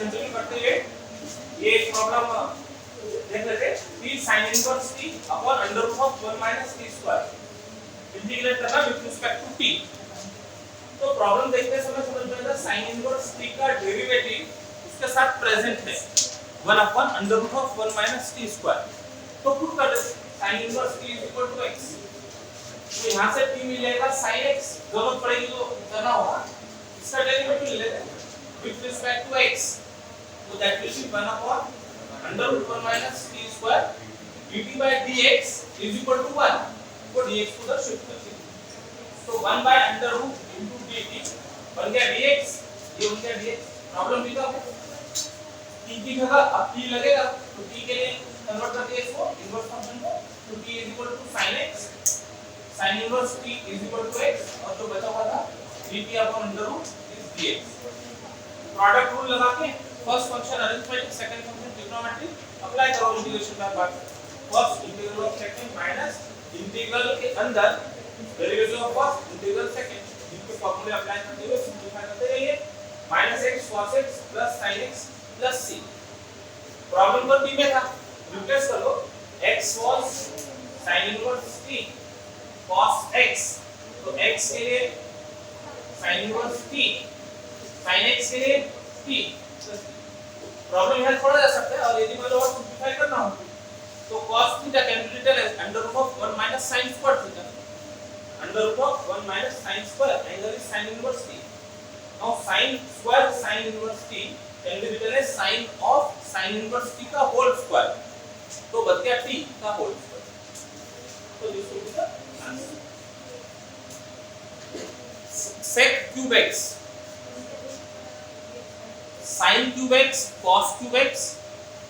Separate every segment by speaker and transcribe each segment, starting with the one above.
Speaker 1: Continue करते हुए ये एक प्रॉब्लम देख लेते हैं। t sin inverse t upon under root of 1 minus t square integrate करना विद रिस्पेक्ट टू t। तो प्रॉब्लम देखते समय समझ में आता है sin इनवर्स t का डेरिवेटिव उसके साथ प्रेजेंट है 1 upon under root of 1 minus t square. तो पुट कर देते sin इनवर्स t = x। तो यहां से t मिल जाएगा sin x, जरूरत पड़ेगी तो करना होगा, इसका डेरिवेटिव ले लेते हैं विद रिस्पेक्ट टू x। तो that will be 1 upon under root 1 minus t square dt by dx = 1। तो dx को उधर शिफ्ट कर दीजिए। तो 1 by under root into dt बन गया dx, ये बन गया dx। प्रॉब्लम भी था t की जगह अब t लगेगा, तो t के लिए कन्वर्ट कर दिया इसको इनवर्स फंक्शन को। तो t = sin x, sin inverse t = x, और जो बचा हुआ था dt upon under root is dx। Product rule लगा के first function arithmetic, second function trigonometric apply करो integration by part. First integral of second minus integral के अंदर derivative of first integral second, इनके फार्मूले अप्लाई करते हुए सिंपलीफाई करते रहिए। -x cos x sin x c। Problem पर t में था, रिप्लेस कर लो x was sin inverse t cos x, तो x के लिए sin inverse t, sin x के लिए t। प्रॉब्लम यहां छोड़ा जा सकता है, और यदि मतलब और सिंपलीफाई करना हो तो cos theta can be written as under root of 1 minus sin square theta, under root of 1 minus sin square, angle is sin inverse t। Now sin square sin inverse t can be written as sin of sin inverse t का whole square, तो बच गया t का whole square. तो this will be the answer. sec cube x, sin cube x, cos cube x,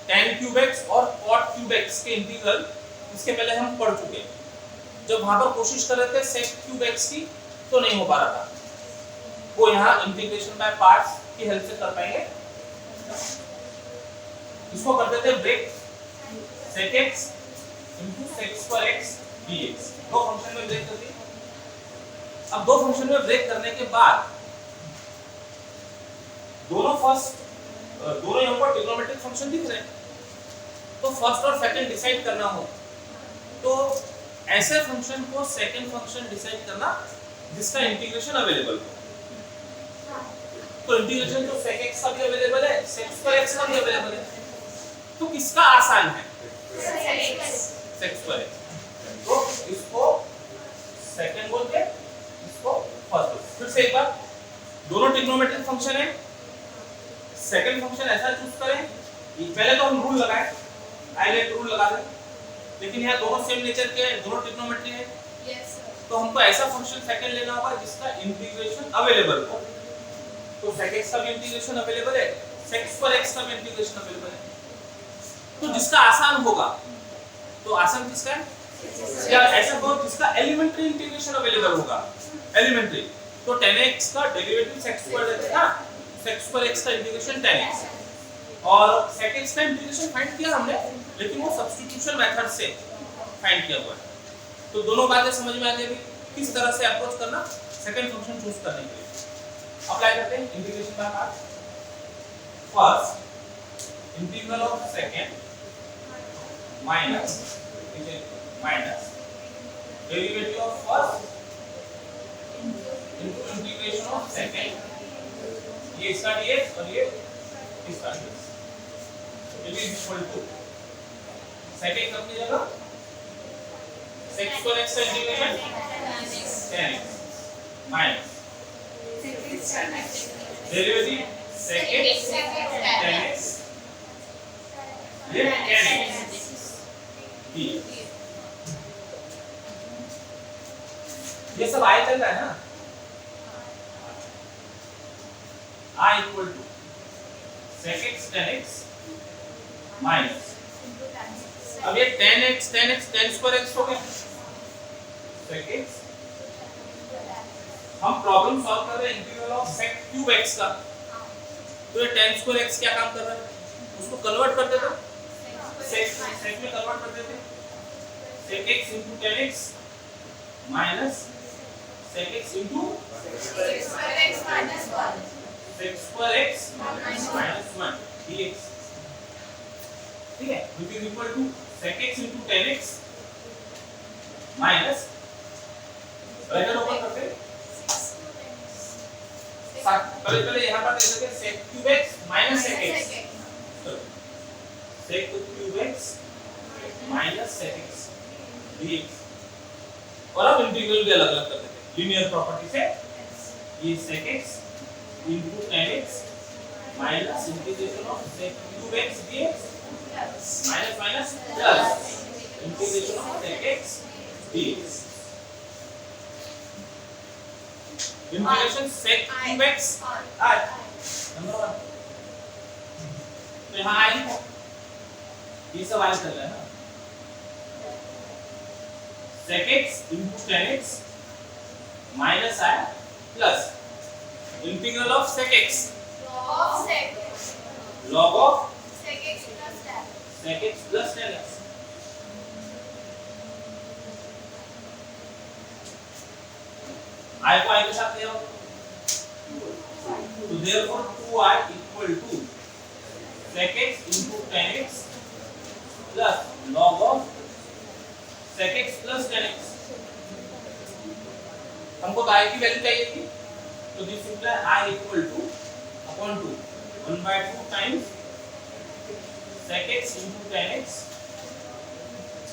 Speaker 1: tan cube x और cot cube x के integral इसके पहले हम पढ़ चुके हैं। जब वहां पर कोशिश कर रहे थे sec cube x की तो नहीं हो पा रहा था, वो यहाँ इंटीग्रेशन बाय पार्ट्स की हेल्प से कर पाएंगे। इसको कर देते हैं break, sec x into sec square x dx। दो फंक्शन में ब्रेक कर दिए। अब दो फंक्शन में ब्रेक करने के बाद दोनों यहाँ पर ट्रिग्नोमेट्रिक फंक्शन दिख रहे हैं, तो फर्स्ट और सेकंड डिसाइड करना हो तो ऐसे फंक्शन को सेकंड फंक्शन डिसाइड करना जिसका इंटीग्रेशन अवेलेबल हो। तो इंटीग्रेशन तो sec x का भी अवेलेबल है, sec square x का भी अवेलेबल है, तो किसका आसान है? sec square x। तो इसको सेकंड बोलते हैं, इसको फर्स्ट बोलते हैं। फिर से एक बार, दोनों ट्रिग्नोमेट्रिक फंक्शन है, सेकंड फंक्शन ऐसा चूज करें, पहले तो हम रूल लगाएं, हाईलाइट रूल लगा दें, लेकिन यहाँ दोनों सेम नेचर के हैं, दोनों ट्रिग्नोमेट्री है, तो हमको ऐसा फंक्शन सेकंड लेना होगा जिसका इंटीग्रेशन अवेलेबल हो। तो sec x का भी इंटीग्रेशन अवेलेबल है, sec square x का भी इंटीग्रेशन अवेलेबल है, तो जिसका आसान होगा, तो आसान किसका है? या ऐसा कहो जिसका एलिमेंट्री इंटीग्रेशन अवेलेबल होगा, एलिमेंट्री, तो tan x का डेरिवेटिव sec square देते हैं, sec square x का इंटीग्रेशन tan x, और sec x का इंटीग्रेशन फाइंड किया हमने, लेकिन वो सब्स्टिट्यूशन मेथड से फाइंड किया हुआ है। तो दोनों बातें समझ में आ जाएगी किस तरह से अप्रोच करना सेकंड फंक्शन चूज करने के लिए। अप्लाई करते हैं integration by part. First integral of second minus derivative of first into integration of second, ये इसका dx और ये इसका dx, it is equal to sec x अपनी जगह, sec square x का integration tan x minus derivative sec x tan x, ये tan x dx। ये सब आए चल रहा है ना, I equal to sec x tan x minus, अब ये tan x tan square x हो गया sec x। हम प्रॉब्लम सॉल्व कर रहे हैं integral of sec cube x का, तो ये tan स्क्वायर x क्या काम कर रहा है, उसको कन्वर्ट कर देते sec में कन्वर्ट कर देते sec x into tan x minus sec x into sec square x minus 1 sec square x minus 1 dx, ठीक है, which is equal to sec x into tan x minus bracket open करते पहले यहाँ पर कैसे थे sec cube x minus sec x, sec cube x minus sec x dx, और अब इंटीग्रल भी अलग-अलग कर देते हैं लीनियर प्रॉपर्टी से, ये sec x into tan x minus integration of sec cube x dx minus minus plus integration of sec x dx, integration sec cube x r number 1, तो यहाँ आई है, ये सब आई चल रहा है ना, sec x into tan x minus i plus integral of sec x log of sec x plus tan x, i को i के साथ ले आओ, तो therefore 2i equal to sec x into tan x plus log of sec x plus tan x, हमको तो i की value चाहिए थी, तो this imply i equal to upon 2 1/2 times sec x into tan x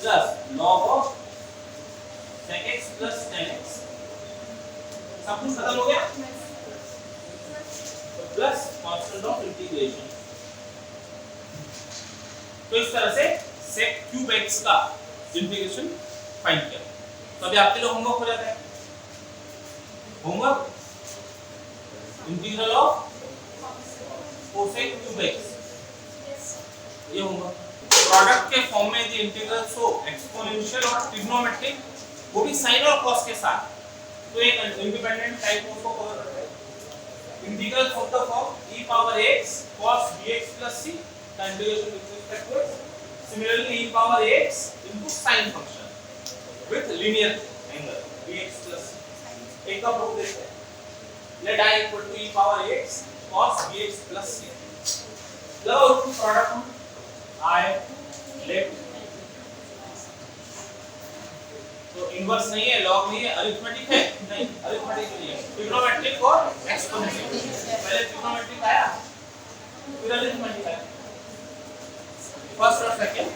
Speaker 1: plus log of sec x plus tan x, सब कुछ खत्म हो गया, तो प्लस कांस्टेंट ऑफ इंटीग्रेशन, तो इस तरह से sec cube x का इंटीग्रेशन फाइंड किया। तो अभी आपके लिए होमवर्क हो जाता है, homework integral of cosec cube x, ये होमवर्क प्रोडक्ट के फॉर्म में यदि इंटीग्रल्स हो एक्सपोनेंशियल और ट्रिग्नोमेट्रिक, वो भी साइन और कॉस के साथ, तो एक इंडिपेंडेंट टाइप को कवर करते हैं। Integral of the form e power x cos bx plus c का integration with respect to x, similarly e power x into sin function with linear angle bx plus c, एक का proof देखते हैं। Let i equal to e power x cos bx plus c, लो टू product i let, तो inverse नहीं है, log नहीं है, अरिथमेटिक है, नहीं अरिथमेटिक नहीं है, ट्रिग्नोमेट्रिक और एक्सपोनेंशियल, पहले ट्रिग्नोमेट्रिक आया फिर अरिथमेटिक आया, फर्स्ट और सेकंड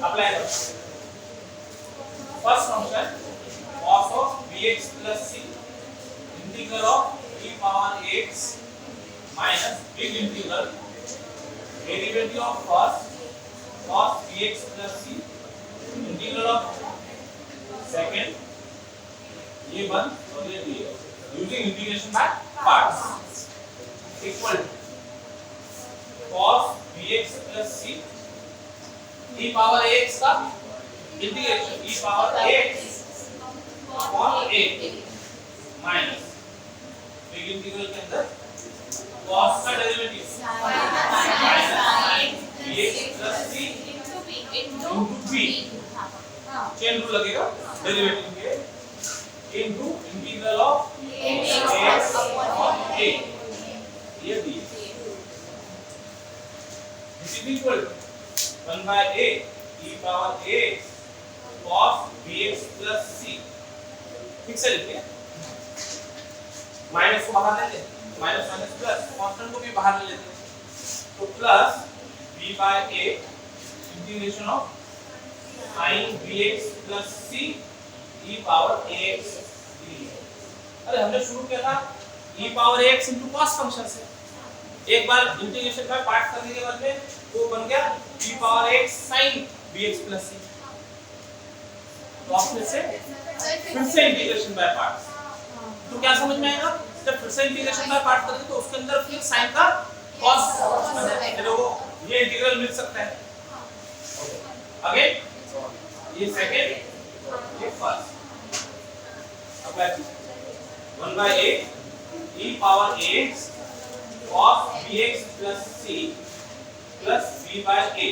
Speaker 1: अप्लाई करो। First function cos of bx plus c integral of e power x minus big integral derivative of first cos bx plus c integral of second, ये one और ये दिए, using integration by parts equal cos bx plus c e power x का integration e power x upon a minus big integral के अंदर cos का derivative minus sin bx plus c into b, chain rule लगेगा derivative के into integral of x upon a, ये दिए, this is equal 1 by a e power x cos bx plus c, ठीक से लिखिए, माइनस को बाहर ले लें, माइनस माइनस प्लस, कांस्टेंट को भी बाहर ले लेते हैं, तो plus b by a integration of sin bx plus c e power ax dx, अरे हमने शुरू किया था e power ax into cos function से, एक बार इंटीग्रेशन बाय पार्ट करने के बाद में वो बन गया e power ax sin bx plus c, तो आपने से फिर से इंटीग्रेशन बाय पार्ट्स, तो क्या समझ में आएगा, जब फिर से इंटीग्रेशन बाय पार्ट करेंगे तो उसके अंदर फिर sin का cos चलो ये इंटीग्रल मिल सकता है, अगेन ये सेकंड ये first, apply 1 by a e power ax cos bx plus c plus b by a,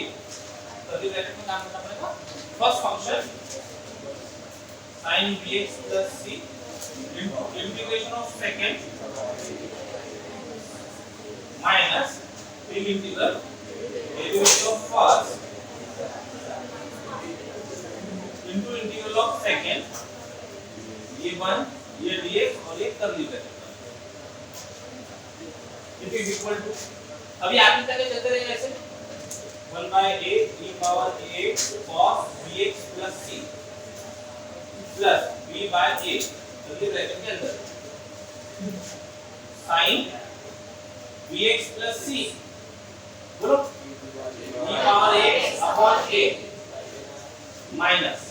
Speaker 1: प्रति ब्रैकेट में काम करना पड़ेगा, first function sin bx plus c into integration of second minus integral derivative of first into integral of second, ये 1 ये dx और ये curly bracket it is equal to, अभी आगे तक चलते रहेंगे ऐसे 1 by a e power ax cos bx plus c plus b by a curly bracket के अंदर sin bx plus c बोलो e power x upon a minus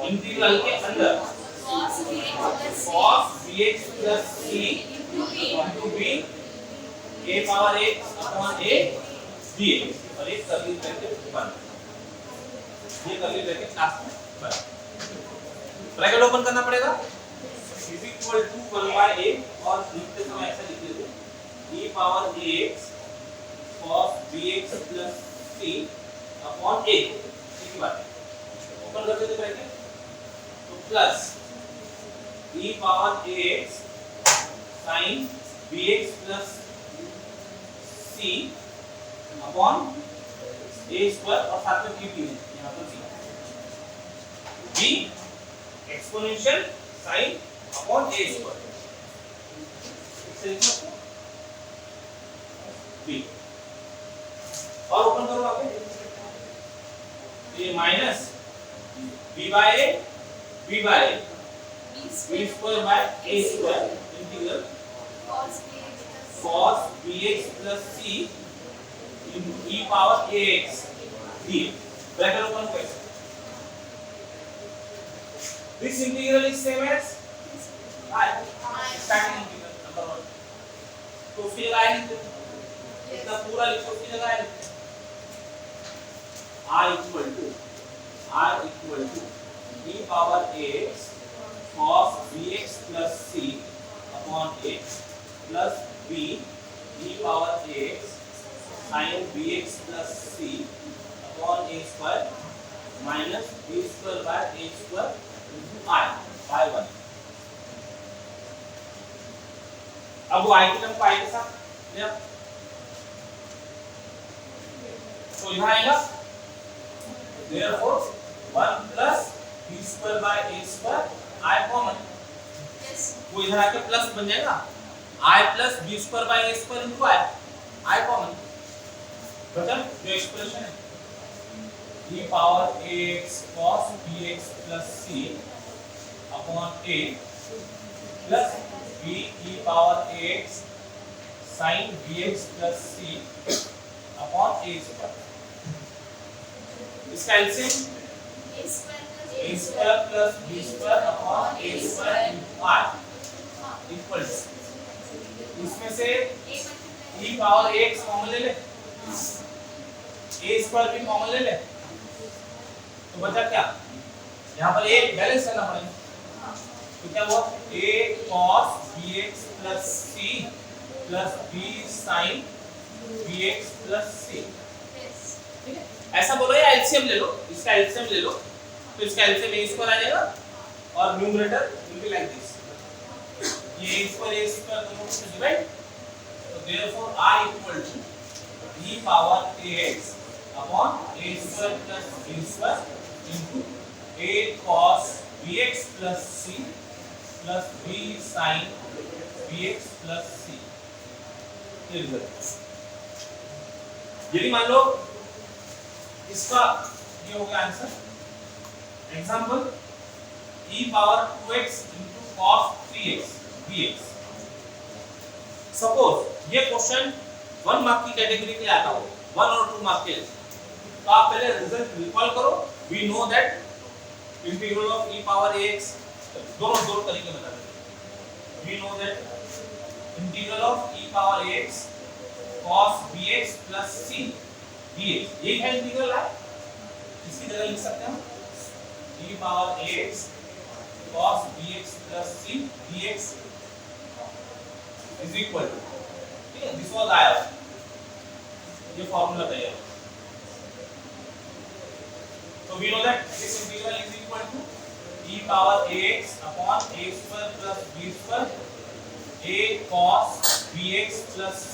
Speaker 1: integral के अंदर cos bx plus c into b a power x upon a dx और एक curly bracket बंद, ये curly bracket last में बंद, ब्रैकेट ओपन करना पड़ेगा is equal to 1 by a और लिखते समय ऐसा लिख लेते e power ax cos bx plus c upon a, ठीक है बात ओपन कर देते ब्रैकेट तो plus e power ax sin bx plus c upon a square और साथ में b भी है यहाँ पर b exponential sin upon a square, इसे लिखो b और ओपन करो आगे ये minus b by a b square by a square integral cos bx plus c into e power ax dx, bracket open करो, this integral is same as I starting integral number 1 तो उसकी जगह I लिख दो, इतना पूरा लिखो उसकी जगह I लिख दो I equal to e power ax cos bx plus c upon x plus b e power ax sin bx plus c upon a square minus b square by a square into I by 1। अब वो I की term को I के साथ ले आओ तो यहाँ आएगा therefore 1 plus b square by a square I common, वो इधर आके प्लस बन जाएगा I plus b square by a square into I common बचा जो एक्सप्रेशन है e power ax cos bx plus c upon a plus b e power ax sin bx plus c upon a square, इसका LCM a square plus b square upon a square into I equal to, इसमें से e power ax common ले ले a square भी common ले ले तो बचा क्या, यहाँ पर a बैलेंस करना पड़ेगा तो क्या हुआ a cos bx plus c plus b sin bx plus c, ठीक है ऐसा बोलो या एलसीएम ले लो, इसका एलसीएम ले लो तो इसका एलसीएम a स्क्वायर आ जाएगा और numerator will be like this, ये a स्क्वायर दोनों को डिवाइड तो therefore I equal to e power ax upon a square plus b square into a cos bx plus c plus b sin bx plus c, यदि मान लो इसका ये हो गया answer, example e power 2x into cos 3x dx, suppose ये question 1 mark की category के लिए आता हो 1 और 2 मार्क के लिए तो आप पहले रिजल्ट रिकॉल करो, we know that integral of e power ax दोनों तरीके बता देते, we know that integral of e power ax cos bx plus c dx, ये है इंटीग्रल है, इसकी जगह लिख सकते हैं e power ax cos bx plus c dx is equal to, ठीक है दिस वाज आया, ये फॉर्मूला तैयार, तो we know that this integral is equal to e power ax upon a square plus b square a cos bx plus c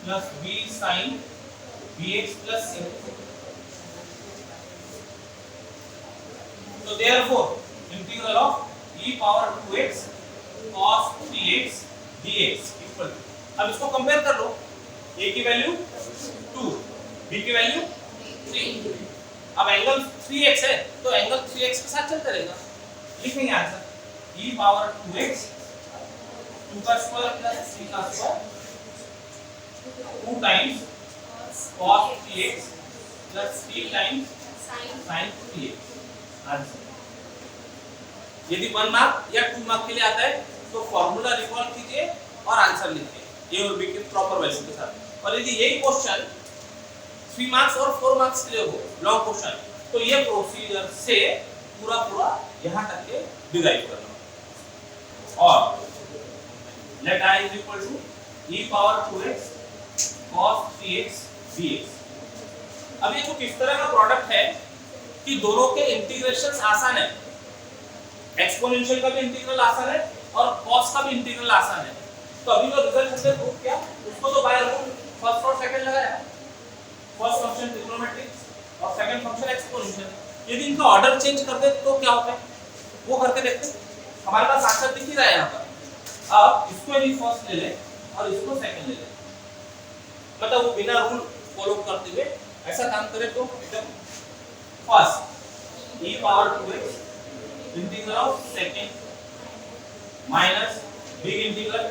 Speaker 1: plus b sin bx plus c। तो therefore integral of e power 2x cos 3x dx equal to, अब इसको compare कर लो, a की value 2, b की value 3। अब angle 3x है तो एंगल 3x के साथ चलता रहेगा। लिखेंगे आंसर e पावर 2x 2 का स्क्वायर प्लस 3 का square 2 times cos 3x plus 3 times sin 3x। Answer यदि 1 मार्क या 2 मार्क के लिए आता है तो फॉर्मूला रिकॉल कीजिए और आंसर लिखिए a और b के प्रॉपर वैल्यू के साथ। और यदि यही क्वेश्चन 3 मार्क्स और 4 मार्क्स के लिए हो लॉन्ग क्वेश्चन, तो ये प्रोसीजर से पूरा यहां तक के डिराइव करना। और let i is equal to e power 2x cos 3x dx। अब ये कुछ इस तरह का प्रोडक्ट है कि दोनों के इंटीग्रेशंस आसान है, एक्सपोनेंशियल का भी इंटीग्रल आसान है और cos का भी इंटीग्रल आसान है। तो अभी जो रिजल्ट हमने प्रूव किया उसको तो बाय रूल फर्स्ट और सेकंड लगाया, फर्स्ट फंक्शन ट्रिग्नोमेट्रिक और सेकंड फंक्शन एक्सपोनेंशियल। यदि इनका ऑर्डर चेंज कर दे तो क्या होता है वो करके देखते हैं। हमारे पास आंसर दिख ही रहा है यहाँ पर। अब इसको यदि फर्स्ट ले ले और इसको सेकंड ले ले, मतलब वो बिना रूल फॉलो करते हुए ऐसा काम करे तो एकदम first e power 2x integral of second minus big integral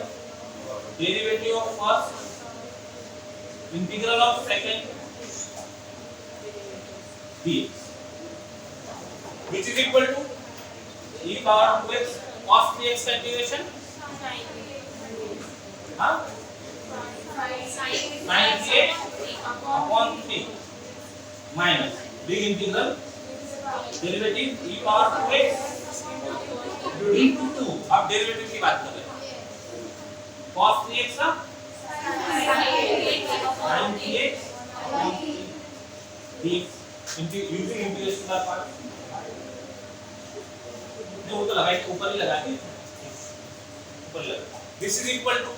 Speaker 1: derivative of first integral of second dx which is equal to e power 2x cos 3x का इंटीग्रेशन हां sin 3x upon 3 minus big integral derivative e power 2x into 2। अब derivative की बात कर रहे हैं, cos 3x का sin 3x upon 3 dx using integration का पार्ट। वो तो लगाए ऊपर ही लगा के ऊपर लगा। This is equal to,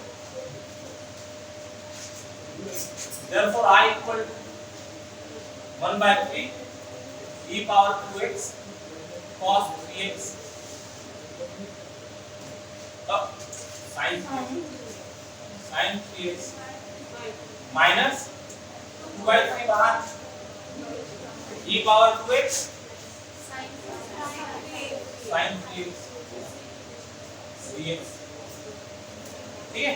Speaker 1: therefore I equal to 1/3 e power 2x cos 3x अब sin 3x माइनस 2/3 बाहर e power 2x sin 3x dx। ठीक है,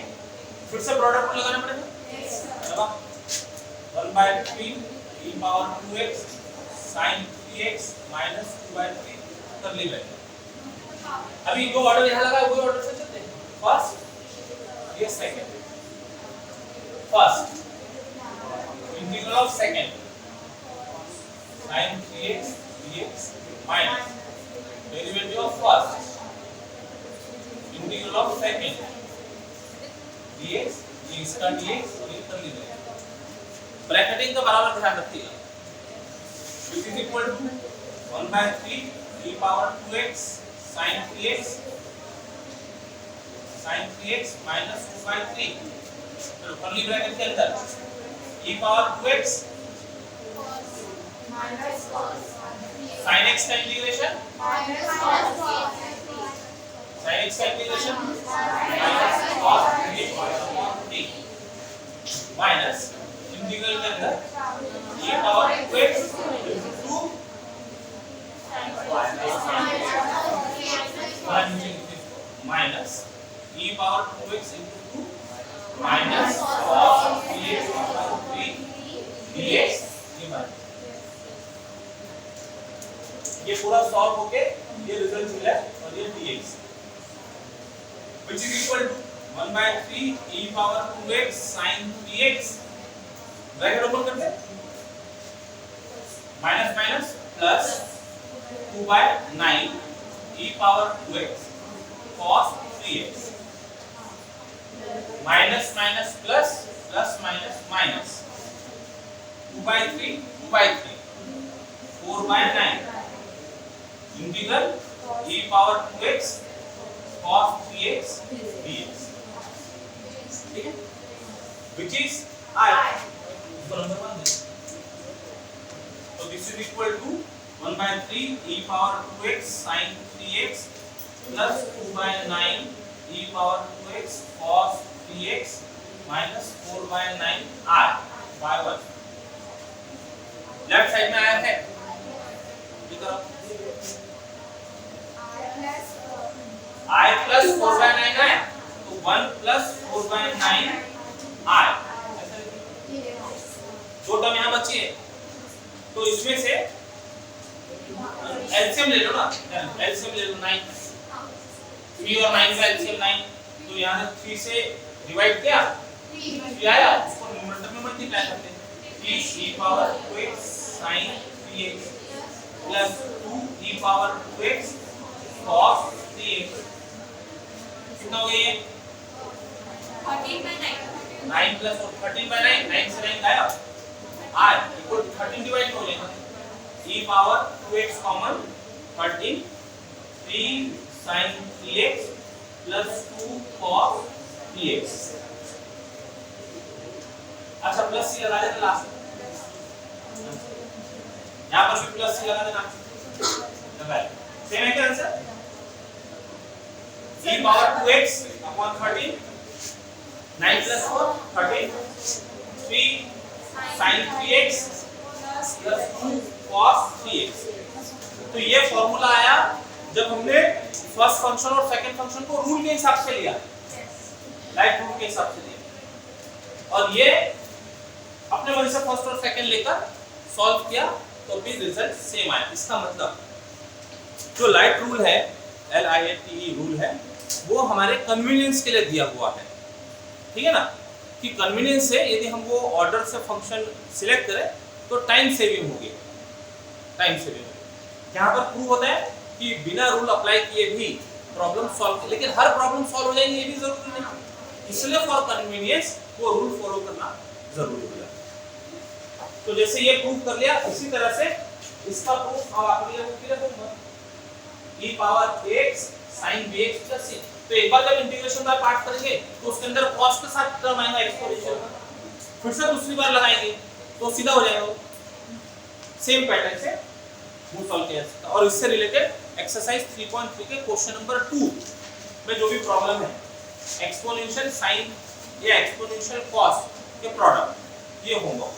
Speaker 1: फिर से प्रोडक्ट लगाना पड़ेगा। चलो 1/3 e power 2x sin 3x minus 2/3 कर ली मैंने। अभी जो ऑर्डर यहाँ लगा है वही ऑर्डर से चलते हैं। फर्स्ट ये second, first integral of second sin 3x dx minus derivative of first integral of second dx, ये इसका dx और ये कर लीजिए। ब्रैकेटिंग का बराबर ध्यान रखिएगा। which is equal to 1/3 e power 2x sin 3x minus 2/3। चलो कर ली ब्रैकेट के अंदर e power 2x sin x का इंटीग्रेशन sin x का integration minus cos 3x minus integral के अंदर e power 2x into 2 minus e power 2x into 2 minus cos 3x over 3 dx। ये पूरा सॉल्व होके ये रिजल्ट मिला और ये dx which is equal to 1/3 e power 2x sin 3x bracket open करते हैं minus minus plus 2/9 e power 2x cos 3x minus minus plus plus minus minus 2/3 4/9 integral e power 2x cos 3x dx। ठीक है, which is I इसको number मान दे। तो this is equal to 1 by 3 e power 2x sin 3x plus 2 by 9 e power 2x cos 3x minus 4 by 9 I by 1। Left side में आया है, ये करो I plus 4 by 9 आया, तो 1 plus 4 by 9 I, दो टर्म यहाँ बची है, तो इसमें से एलसीएम ले लो ना, एलसीएम ले लो 9, 3 और 9 का एलसीएम 9, तो यहाँ 3 से डिवाइड किया 3 आया, उसको न्यूमरेटर में मल्टीप्लाई करते हैं, 3 e power 2x sin 3x plus 2 e power 2x cos 3x, कितना हो गया ये
Speaker 2: 13 by 9
Speaker 1: 9 plus 13 by 9, 9 से 9 गाया, I इक्वल 13 डिवाइड हो जाएगा, e power 2x common 13, 3 sin 3x plus 2 cos 3x। अच्छा प्लस सी लगा देना लास्ट में, यहाँ पर भी प्लस सी लगा देना, लगाए सेम है क्या answer, e power 2x upon 13, 9 plus 4 13, 3 sin 3x plus 2 cos 3x। तो ये फॉर्मूला आया जब हमने फर्स्ट फंक्शन और सेकंड फंक्शन को रूल के हिसाब से लिया, राइट रूल के हिसाब से लिया, और ये अपने मन से फर्स्ट और सेकंड लेकर सॉल्व किया तो भी रिजल्ट सेम आया। इसका मतलब जो लाइट रूल है, LIATE रूल है, वो हमारे कन्वीनियंस के लिए दिया हुआ है, ठीक है ना, कि कन्वीनियंस है, यदि हम वो ऑर्डर से फंक्शन सिलेक्ट करें तो टाइम सेविंग होगी, टाइम सेविंग होगी। यहाँ पर प्रूव होता है कि बिना रूल अप्लाई किए भी प्रॉब्लम सॉल्व, लेकिन हर प्रॉब्लम सॉल्व हो जाएगी ये भी जरूरी नहीं, इसलिए फॉर कन्वीनियंस वो रूल फॉलो करना जरूरी हो जाता है। तो जैसे ये प्रूव कर लिया, इसी तरह से इसका प्रूफ अब आपके लिए क्लियर होगा, e power x sin bx plus c। तो एक बार जब इंटीग्रेशन बाय पार्ट करेंगे तो उसके अंदर cos के साथ टर्म आएगा एक्सपोनेंशियल, फिर से दूसरी बार लगाएंगे तो सीधा हो जाएगा, सेम पैटर्न से वो सॉल्व किया जा सकता है। और इससे रिलेटेड एक्सरसाइज 3.3 के क्वेश्चन नंबर 2 में जो भी प्रॉब्लम है, एक्सपोनेंशियल साइन या एक्सपोनेंशियल कॉस के प्रोडक्ट, ये होगा।